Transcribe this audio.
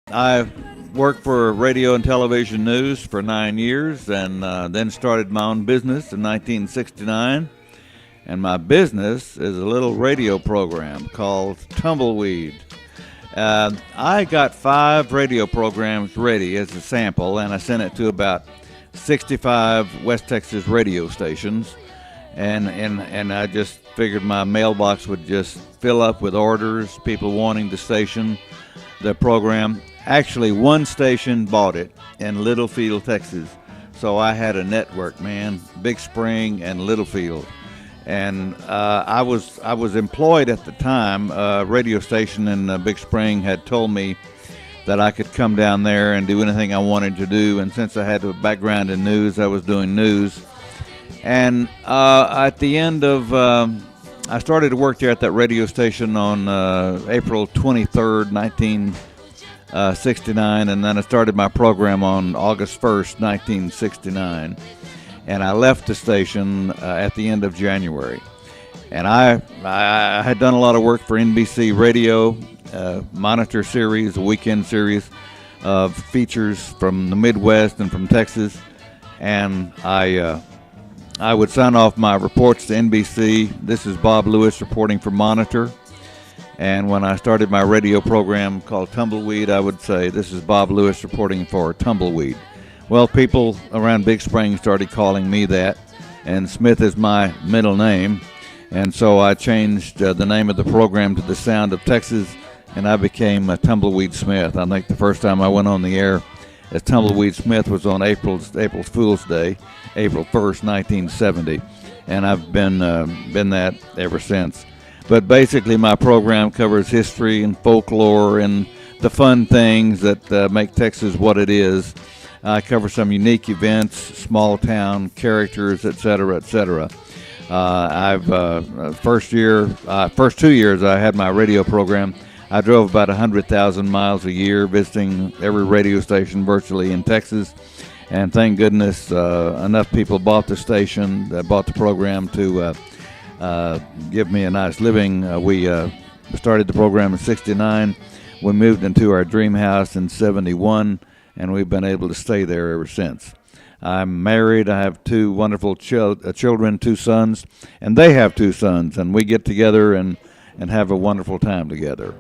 I worked for radio and television news for 9 years and then started my own business in 1969. And my business is a little radio program called Tumbleweed. I got 5 radio programs ready as a sample, and I sent it to about 65 West Texas radio stations. And I just figured my mailbox would just fill up with orders, people wanting the program. Actually, one station bought it in Littlefield, Texas. So I had a network, man, Big Spring and Littlefield. And I was employed at the time. A radio station in Big Spring had told me that I could come down there and do anything I wanted to do. And since I had a background in news, I was doing news. And at the end of, I started to work there at that radio station on April 23rd, 1969, and then I started my program on August 1st, 1969. And I left the station at the end of January. And I had done a lot of work for NBC Radio, monitor series, a weekend series of features from the Midwest and from Texas. And I would sign off my reports to NBC. This is Bob Lewis reporting for Monitor. And when I started my radio program called Tumbleweed, I would say, this is Bob Lewis reporting for Tumbleweed. Well, people around Big Spring started calling me that, and Smith is my middle name. And so I changed the name of the program to The Sound of Texas, and I became Tumbleweed Smith. I think the first time I went on the air as Tumbleweed Smith was on April Fool's Day, April 1st, 1970. And I've been that ever since. But basically my program covers history and folklore and the fun things that make Texas what it is. I cover some unique events, small town characters, etc., etc. First 2 years I had my radio program. I drove about 100,000 miles a year, visiting every radio station virtually in Texas. And thank goodness enough people bought the station, bought the program to give me a nice living. We started the program in '69. We moved into our dream house in '71. And we've been able to stay there ever since. I'm married. I have 2 wonderful children, 2 sons, and they have 2 sons. And we get together and have a wonderful time together.